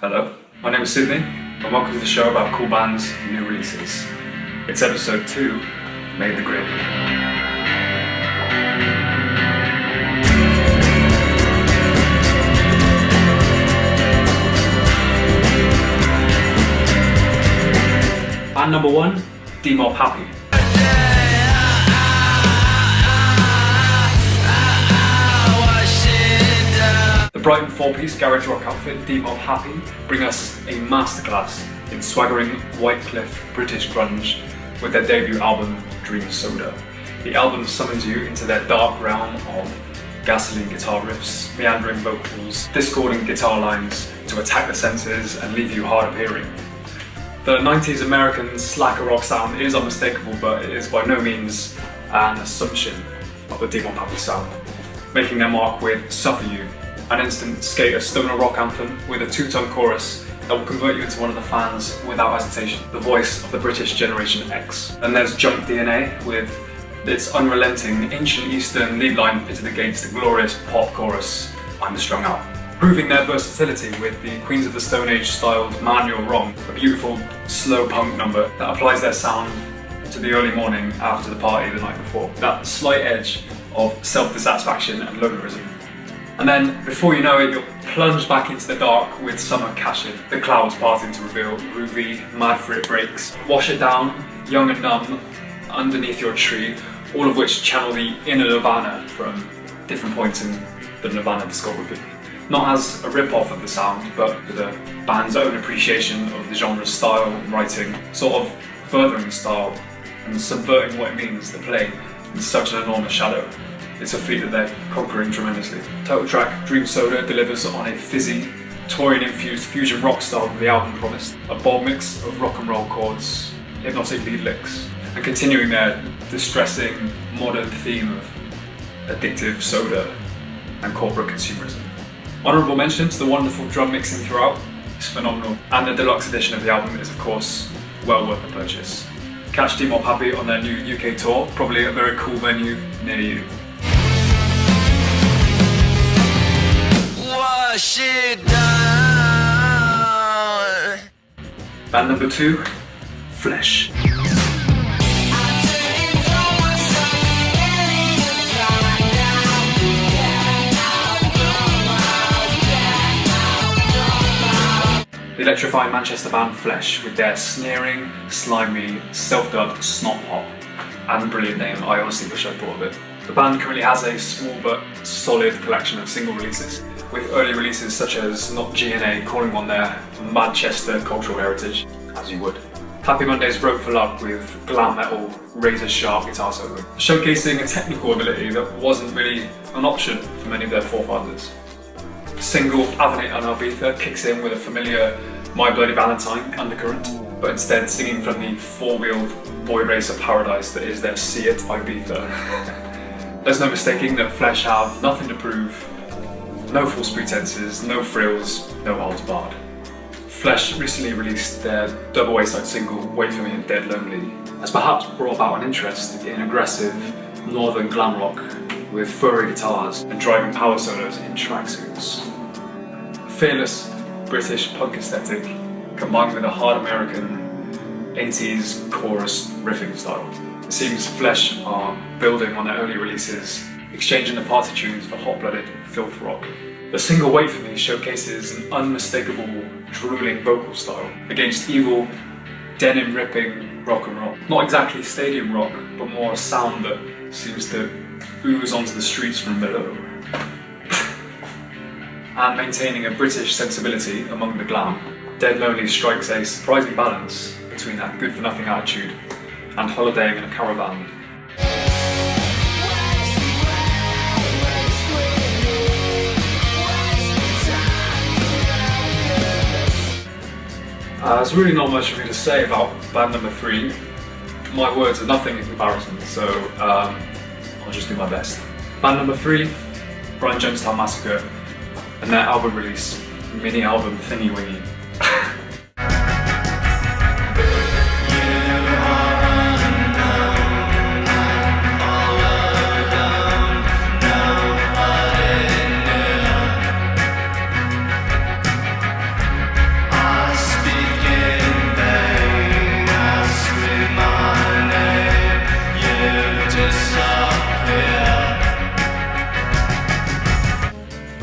Hello, my name is Sydney, and welcome to the show about cool bands and new releases. It's episode 2, Made the Grade. Band number 1, Demob Happy. The Brighton 4-piece garage rock outfit Demob Happy bring us a masterclass in swaggering white cliff British grunge with their debut album Dream Soda. The album summons you into their dark realm of gasoline guitar riffs, meandering vocals, discordant guitar lines to attack the senses and leave you hard of hearing. The 90s American slacker rock sound is unmistakable, but it is by no means an assumption of the Demob Happy sound, making their mark with Suffer You, an instant skater stoner rock anthem with a 2-tone chorus that will convert you into one of the fans without hesitation, the voice of the British Generation X. And there's Junk DNA with its unrelenting ancient Eastern lead line pitted against the glorious pop chorus I'm Strung Out, proving their versatility with the Queens of the Stone Age styled Man You're Wrong, a beautiful slow punk number that applies their sound to the early morning after the party the night before. That slight edge of self-dissatisfaction and lonerism. And then, before you know it, you'll plunge back into the dark with Summer Cashin, the clouds parting to reveal groovy, mad for it breaks, Wash It Down, Young and Numb, Underneath Your Tree, all of which channel the inner Nirvana from different points in the Nirvana discography. Not as a rip-off of the sound, but with the band's own appreciation of the genre's style and writing, sort of furthering the style and subverting what it means to play in such an enormous shadow. It's a feat that they're conquering tremendously. Title track Dream Soda delivers on a fizzy, Taurian-infused fusion rock style that the album promised. A bold mix of rock and roll chords, hypnotic lead licks, and continuing their distressing, modern theme of addictive soda and corporate consumerism. Honourable mention to the wonderful drum mixing throughout, it's phenomenal, and the deluxe edition of the album is of course well worth the purchase. Catch Demob Happy on their new UK tour, probably at a very cool venue near you. Wash it down. Band number 2, Flesh. The electrifying Manchester band Flesh, with their sneering, slimy, self-dubbed snot pop, and brilliant name, I honestly wish I'd thought of it. The band currently has a small but solid collection of single releases, with early releases such as Not G&A calling on their Manchester cultural heritage, as you would. Happy Mondays broke for love with glam metal, razor-sharp guitar solo, showcasing a technical ability that wasn't really an option for many of their forefathers. Single Avenate on Ibiza kicks in with a familiar My Bloody Valentine undercurrent, but instead singing from the four-wheeled boy racer paradise that is their See It Ibiza. There's no mistaking that Flesh have nothing to prove, no false pretenses, no frills, no holds barred. Flesh recently released their double A-side single Wait For Me and Dead Lonely, has perhaps brought about an interest in aggressive northern glam rock with furry guitars and driving power solos in tracksuits. Fearless British punk aesthetic combined with a hard American 80s chorus riffing style. It seems Flesh are building on their early releases, exchanging the party tunes for hot-blooded filth rock. The single Wait For Me showcases an unmistakable drooling vocal style against evil, denim-ripping rock and roll. Not exactly stadium rock, but more a sound that seems to ooze onto the streets from below. And maintaining a British sensibility among the glam, Dead Lonely strikes a surprising balance between that good-for-nothing attitude and holidaying in a caravan. There's really not much for me to say about band number 3. My words are nothing in comparison, so I'll just do my best. Band number 3, Jonestown Massacre, and their album release, mini album Thingy Wingy.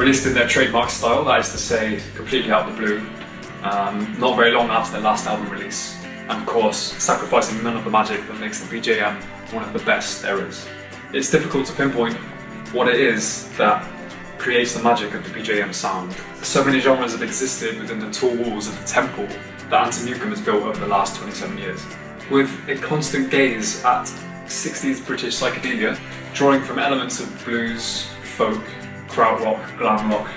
Released in their trademark style, that is to say, completely out of the blue, not very long after their last album release, and of course, sacrificing none of the magic that makes the BJM one of the best there is. It's difficult to pinpoint what it is that creates the magic of the BJM sound. So many genres have existed within the tall walls of the temple that Antonukum has built over the last 27 years. With a constant gaze at 60s British psychedelia, drawing from elements of blues, folk, krautrock, glam rock,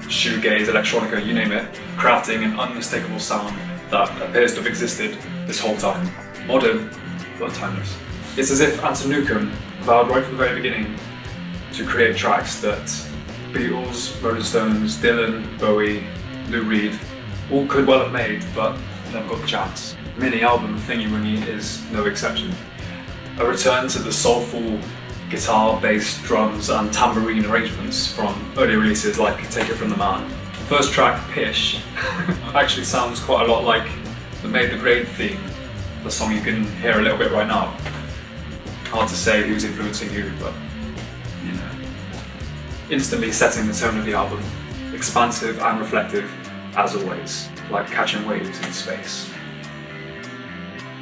shoegaze, electronica, you name it, crafting an unmistakable sound that appears to have existed this whole time. Modern, but timeless. It's as if Antonukum vowed right from the very beginning to create tracks that Beatles, Rolling Stones, Dylan, Bowie, Lou Reed all could well have made, but never got the chance. Mini-album Thingy Wingy is no exception. A return to the soulful guitar, bass, drums and tambourine arrangements from early releases like Take It From The Man. The first track, Pish, actually sounds quite a lot like the Made the Grade theme, the song you can hear a little bit right now. Hard to say who's influencing who, but you know. Instantly setting the tone of the album, expansive and reflective as always, like catching waves in space.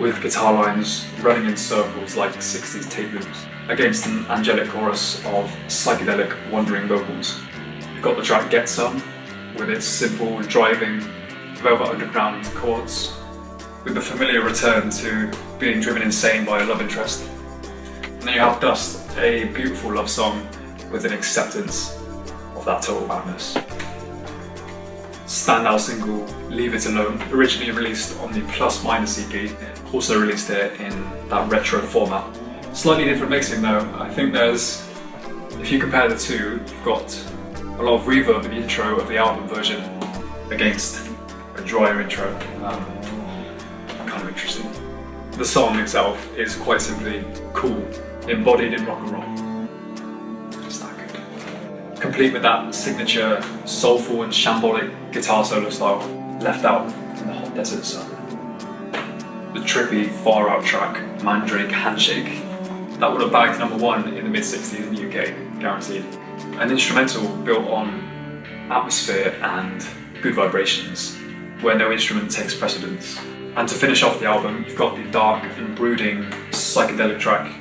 With guitar lines running in circles like 60s tape loops, against an angelic chorus of psychedelic wandering vocals. You've got the track Get Some, with its simple, driving, Velvet Underground chords, with the familiar return to being driven insane by a love interest. And then you have Dust, a beautiful love song with an acceptance of that total madness. Standout single, Leave It Alone, originally released on the Plus Minus EP, also released here in that retro format. Slightly different mixing though. I think there's, if you compare the two, you've got a lot of reverb in the intro of the album version against a drier intro. Kind of interesting. The song itself is quite simply cool, embodied in rock and roll. Just that good. Complete with that signature soulful and shambolic guitar solo style, left out in the hot desert sun. The trippy far out track, Mandrake Handshake, that would have bagged #1 in the mid-60s in the UK, guaranteed. An instrumental built on atmosphere and good vibrations, where no instrument takes precedence. And to finish off the album, you've got the dark and brooding psychedelic track,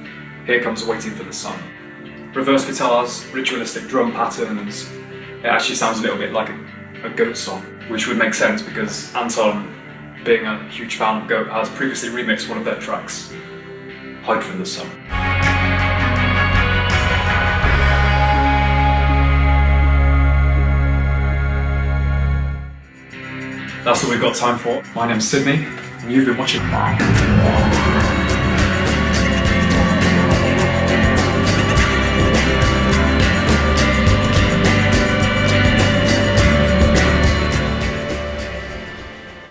Here Comes Waiting for the Sun. Reverse guitars, ritualistic drum patterns, it actually sounds a little bit like a Goat song, which would make sense because Anton, being a huge fan of Goat, has previously remixed one of their tracks, Hide from the Sun. That's all we've got time for. My name's Sydney, and you've been watching.